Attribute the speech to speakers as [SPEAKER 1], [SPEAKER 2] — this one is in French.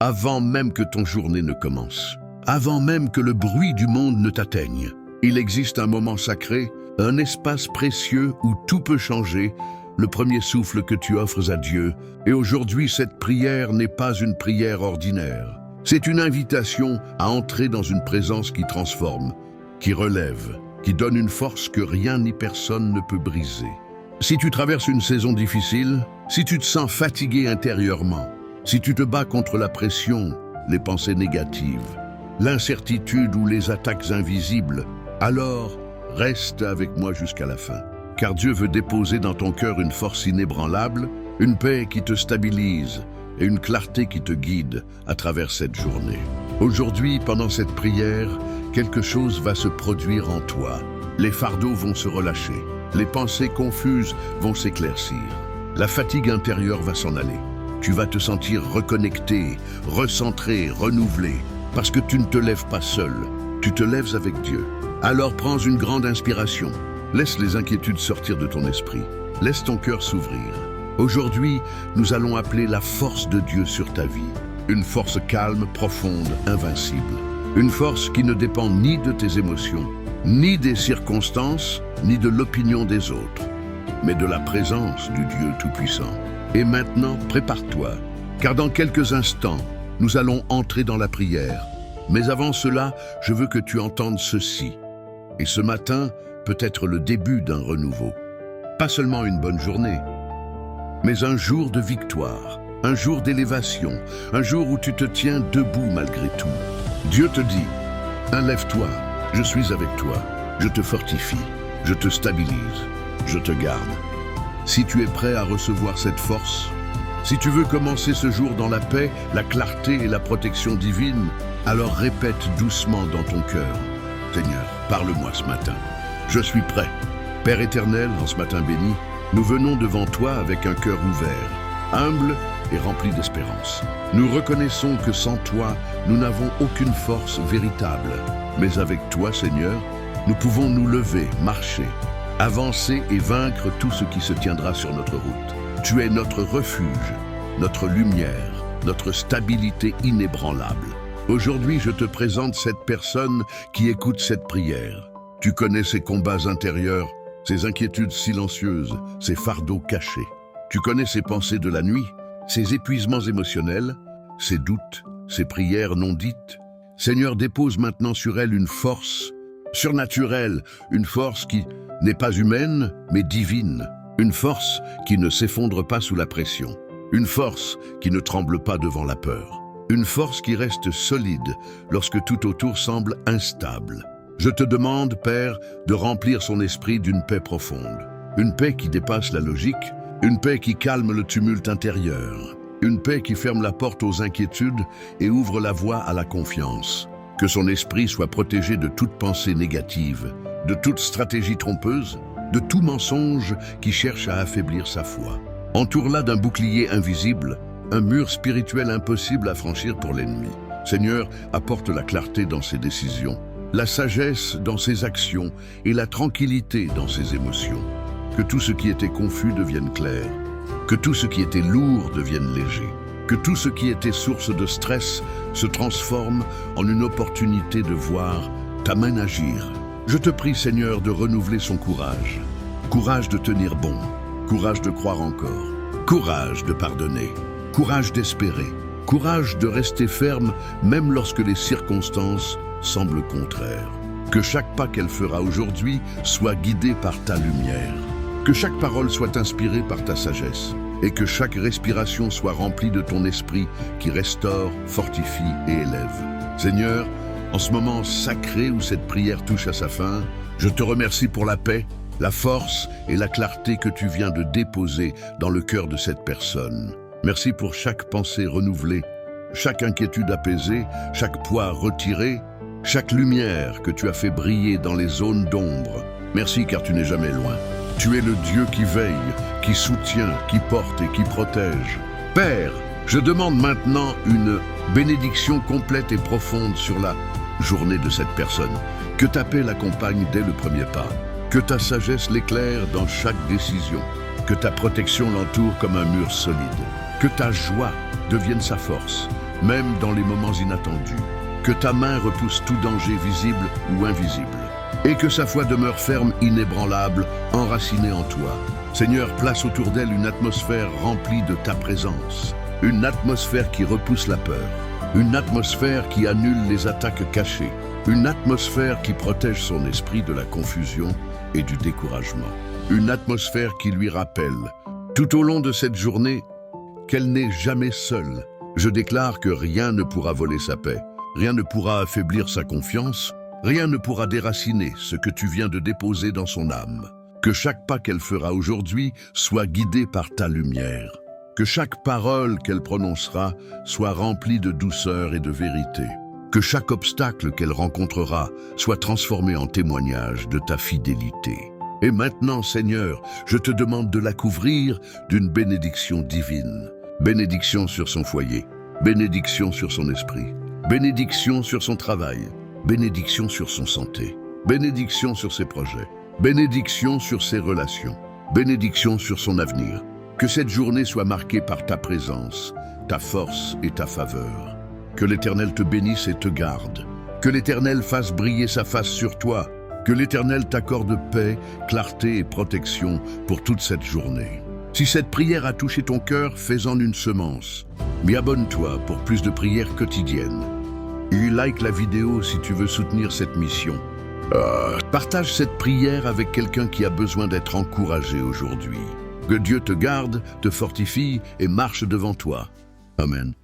[SPEAKER 1] avant même que ton journée ne commence, avant même que le bruit du monde ne t'atteigne. Il existe un moment sacré, un espace précieux où tout peut changer, le premier souffle que tu offres à Dieu. Et aujourd'hui, cette prière n'est pas une prière ordinaire. C'est une invitation à entrer dans une présence qui transforme, qui relève, qui donne une force que rien ni personne ne peut briser. Si tu traverses une saison difficile, si tu te sens fatigué intérieurement, si tu te bats contre la pression, les pensées négatives, l'incertitude ou les attaques invisibles, alors reste avec moi jusqu'à la fin. Car Dieu veut déposer dans ton cœur une force inébranlable, une paix qui te stabilise et une clarté qui te guide à travers cette journée. Aujourd'hui, pendant cette prière, quelque chose va se produire en toi. Les fardeaux vont se relâcher, les pensées confuses vont s'éclaircir, la fatigue intérieure va s'en aller. Tu vas te sentir reconnecté, recentré, renouvelé, parce que tu ne te lèves pas seul, tu te lèves avec Dieu. Alors prends une grande inspiration. Laisse les inquiétudes sortir de ton esprit. Laisse ton cœur s'ouvrir. Aujourd'hui, nous allons appeler la force de Dieu sur ta vie. Une force calme, profonde, invincible. Une force qui ne dépend ni de tes émotions, ni des circonstances, ni de l'opinion des autres, mais de la présence du Dieu Tout-Puissant. Et maintenant, prépare-toi, car dans quelques instants, nous allons entrer dans la prière. Mais avant cela, je veux que tu entendes ceci. Et ce matin, peut être le début d'un renouveau. Pas seulement une bonne journée, mais un jour de victoire, un jour d'élévation, un jour où tu te tiens debout malgré tout. Dieu te dit, lève-toi, je suis avec toi, je te fortifie, je te stabilise, je te garde. Si tu es prêt à recevoir cette force, si tu veux commencer ce jour dans la paix, la clarté et la protection divine, alors répète doucement dans ton cœur, Seigneur, parle-moi ce matin. Je suis prêt. Père éternel, en ce matin béni, nous venons devant toi avec un cœur ouvert, humble et rempli d'espérance. Nous reconnaissons que sans toi, nous n'avons aucune force véritable. Mais avec toi, Seigneur, nous pouvons nous lever, marcher, avancer et vaincre tout ce qui se tiendra sur notre route. Tu es notre refuge, notre lumière, notre stabilité inébranlable. Aujourd'hui, je te présente cette personne qui écoute cette prière. Tu connais ses combats intérieurs, ses inquiétudes silencieuses, ses fardeaux cachés. Tu connais ses pensées de la nuit, ses épuisements émotionnels, ses doutes, ses prières non dites. Seigneur, dépose maintenant sur elle une force surnaturelle, une force qui n'est pas humaine, mais divine. Une force qui ne s'effondre pas sous la pression. Une force qui ne tremble pas devant la peur. Une force qui reste solide lorsque tout autour semble instable. Je te demande, Père, de remplir son esprit d'une paix profonde. Une paix qui dépasse la logique, une paix qui calme le tumulte intérieur, une paix qui ferme la porte aux inquiétudes et ouvre la voie à la confiance. Que son esprit soit protégé de toute pensée négative, de toute stratégie trompeuse, de tout mensonge qui cherche à affaiblir sa foi. Entoure-la d'un bouclier invisible, un mur spirituel impossible à franchir pour l'ennemi. Seigneur, apporte la clarté dans ses décisions, la sagesse dans ses actions et la tranquillité dans ses émotions. Que tout ce qui était confus devienne clair, que tout ce qui était lourd devienne léger, que tout ce qui était source de stress se transforme en une opportunité de voir ta main agir. Je te prie, Seigneur, de renouveler son courage. Courage de tenir bon, courage de croire encore, courage de pardonner, courage d'espérer, courage de rester ferme même lorsque les circonstances semblent contraires. Que chaque pas qu'elle fera aujourd'hui soit guidé par ta lumière. Que chaque parole soit inspirée par ta sagesse. Et que chaque respiration soit remplie de ton esprit qui restaure, fortifie et élève. Seigneur, en ce moment sacré où cette prière touche à sa fin, je te remercie pour la paix, la force et la clarté que tu viens de déposer dans le cœur de cette personne. Merci pour chaque pensée renouvelée, chaque inquiétude apaisée, chaque poids retiré, chaque lumière que tu as fait briller dans les zones d'ombre. Merci car tu n'es jamais loin. Tu es le Dieu qui veille, qui soutient, qui porte et qui protège. Père, je demande maintenant une bénédiction complète et profonde sur la journée de cette personne. Que ta paix l'accompagne dès le premier pas. Que ta sagesse l'éclaire dans chaque décision. Que ta protection l'entoure comme un mur solide. Que ta joie devienne sa force. même dans les moments inattendus. Que ta main repousse tout danger visible ou invisible. Et que sa foi demeure ferme, inébranlable, enracinée en toi. Seigneur, place autour d'elle une atmosphère remplie de ta présence. Une atmosphère qui repousse la peur. Une atmosphère qui annule les attaques cachées. Une atmosphère qui protège son esprit de la confusion et du découragement. Une atmosphère qui lui rappelle, tout au long de cette journée, qu'elle n'est jamais seule. Je déclare que rien ne pourra voler sa paix. Rien ne pourra affaiblir sa confiance. Rien ne pourra déraciner ce que tu viens de déposer dans son âme. Que chaque pas qu'elle fera aujourd'hui soit guidé par ta lumière. Que chaque parole qu'elle prononcera soit remplie de douceur et de vérité. Que chaque obstacle qu'elle rencontrera soit transformé en témoignage de ta fidélité. Et maintenant, Seigneur, je te demande de la couvrir d'une bénédiction divine. Bénédiction sur son foyer, bénédiction sur son esprit, bénédiction sur son travail, bénédiction sur son santé, bénédiction sur ses projets, bénédiction sur ses relations, bénédiction sur son avenir. Que cette journée soit marquée par ta présence, ta force et ta faveur. Que l'Éternel te bénisse et te garde. Que l'Éternel fasse briller sa face sur toi. Que l'Éternel t'accorde paix, clarté et protection pour toute cette journée. Si cette prière a touché ton cœur, fais-en une semence. Mais abonne-toi pour plus de prières quotidiennes. Et like la vidéo si tu veux soutenir cette mission. Partage cette prière avec quelqu'un qui a besoin d'être encouragé aujourd'hui. Que Dieu te garde, te fortifie et marche devant toi. Amen.